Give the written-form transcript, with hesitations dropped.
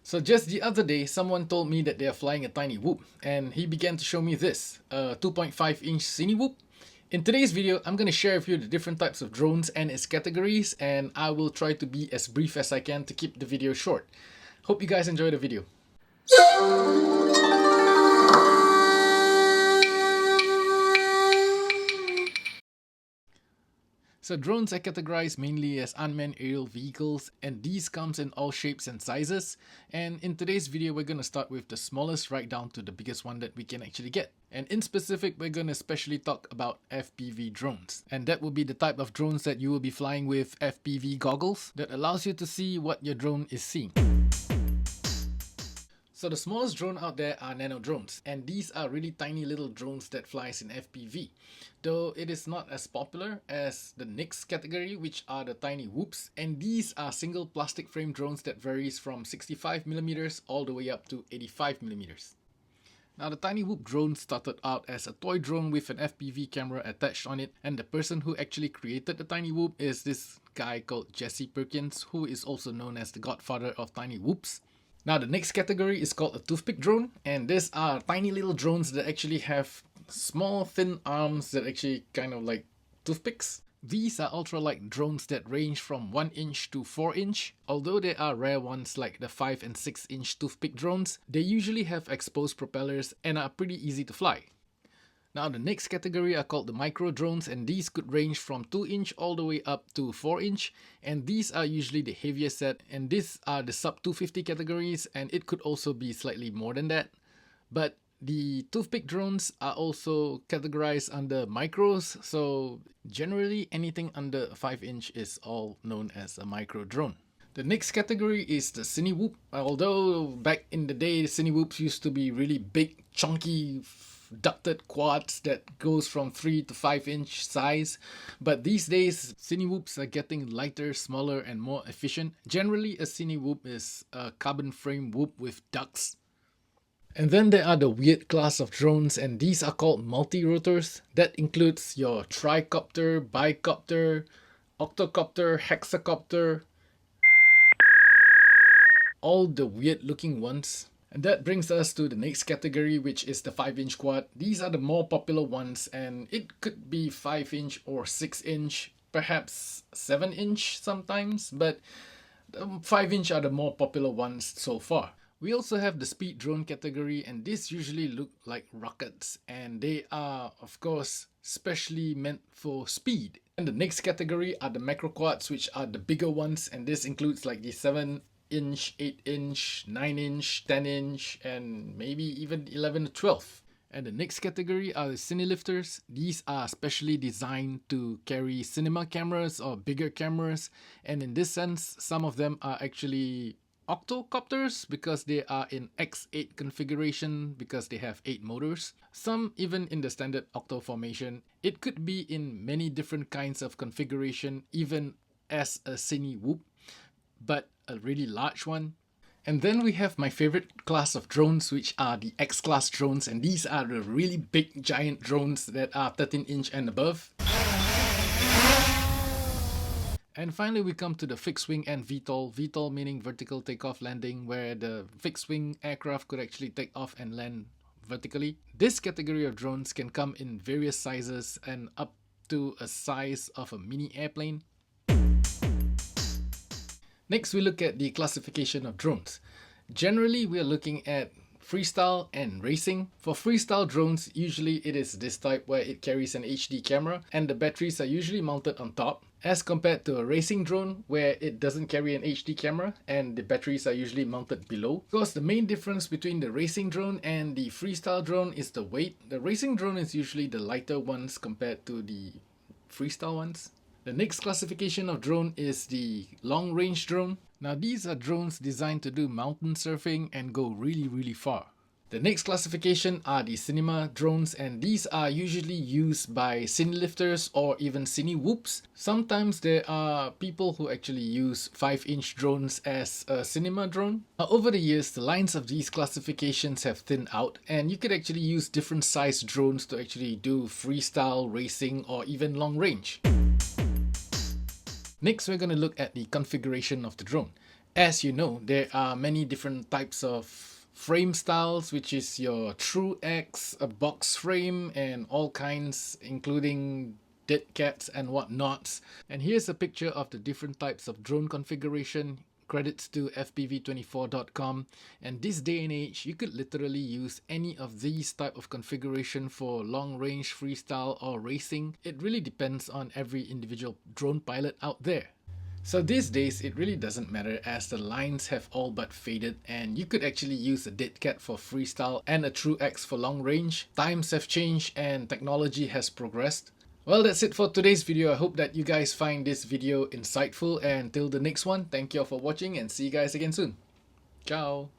So just the other day, someone told me that they are flying a tiny whoop, and he began to show me this, a 2.5-inch Cinewhoop. In today's video, I'm going to share with you the different types of drones and its categories, and I will try to be as brief as I can to keep the video short. Hope you guys enjoy the video. So drones are categorized mainly as unmanned aerial vehicles, and these comes in all shapes and sizes. And in today's video, we're going to start with the smallest right down to the biggest one that we can actually get. And in specific, we're going to especially talk about FPV drones. And that will be the type of drones that you will be flying with FPV goggles that allows you to see what your drone is seeing. So the smallest drone out there are nano drones, and these are really tiny little drones that flies in FPV. Though it is not as popular as the next category, which are the tiny whoops, and these are single plastic frame drones that varies from 65mm all the way up to 85mm. Now the tiny whoop drone started out as a toy drone with an FPV camera attached on it, and the person who actually created the tiny whoop is this guy called Jesse Perkins, who is also known as the godfather of tiny whoops. Now the next category is called a toothpick drone, and these are tiny little drones that actually have small thin arms that actually kind of like toothpicks. These are ultralight drones that range from 1 inch to 4 inch. Although there are rare ones like the 5 and 6 inch toothpick drones, they usually have exposed propellers and are pretty easy to fly. Now the next category are called the micro drones, and these could range from 2 inch all the way up to 4 inch, and these are usually the heavier set, and these are the sub 250 categories, and it could also be slightly more than that. But the toothpick drones are also categorized under micros, so generally anything under 5 inch is all known as a micro drone. The next category is the Cinewhoop. Although back in the day, the Cinewhoops used to be really big, chunky, ducted quads that goes from 3 to 5 inch size, but these days Cinewhoops are getting lighter, smaller and more efficient. Generally a Cinewhoop is a carbon frame whoop with ducts. And then there are the weird class of drones, and these are called multirotors. That includes your tricopter, bicopter, octocopter, hexacopter, all the weird looking ones. And that brings us to the next category, which is the 5 inch quad. These are the more popular ones, and it could be 5 inch or 6 inch, perhaps 7 inch sometimes, but 5 inch are the more popular ones so far. We also have the speed drone category, and these usually look like rockets, and they are of course specially meant for speed. And the next category are the macro quads, which are the bigger ones, and this includes like the 7 inch, 8 inch, 9 inch, 10 inch, and maybe even 11 to 12. And the next category are the Cinelifters. These are specially designed to carry cinema cameras or bigger cameras, and in this sense some of them are actually octocopters because they are in X8 configuration because they have 8 motors. Some even in the standard octo formation. It could be in many different kinds of configuration, even as a Cinewhoop, but a really large one. And then we have my favorite class of drones, which are the X-class drones, and these are the really big giant drones that are 13 inch and above. And finally we come to the fixed wing and VTOL. VTOL meaning vertical takeoff landing, where the fixed wing aircraft could actually take off and land vertically. This category of drones can come in various sizes and up to a size of a mini airplane. Next we look at the classification of drones. Generally we are looking at freestyle and racing. For freestyle drones, usually it is this type where it carries an HD camera and the batteries are usually mounted on top, as compared to a racing drone where it doesn't carry an HD camera and the batteries are usually mounted below. Of course, the main difference between the racing drone and the freestyle drone is the weight. The racing drone is usually the lighter ones compared to the freestyle ones. The next classification of drone is the long range drone. Now these are drones designed to do mountain surfing and go really far. The next classification are the cinema drones, and these are usually used by Cinelifters or even Cinewhoops. Sometimes there are people who actually use 5-inch drones as a cinema drone. Now, over the years, the lines of these classifications have thinned out, and you could actually use different size drones to actually do freestyle, racing, or even long range. Next, we're going to look at the configuration of the drone. As you know, there are many different types of frame styles, which is your true X, a box frame, and all kinds, including dead cats and whatnots. And here's a picture of the different types of drone configuration. Credits to FPV24.com. And this day and age, you could literally use any of these type of configuration for long range, freestyle, or racing. It really depends on every individual drone pilot out there. So these days, it really doesn't matter as the lines have all but faded, and you could actually use a dead cat for freestyle and a true X for long range. Times have changed and technology has progressed. Well, that's it for today's video. I hope that you guys find this video insightful, and till the next one, thank you all for watching and see you guys again soon. Ciao!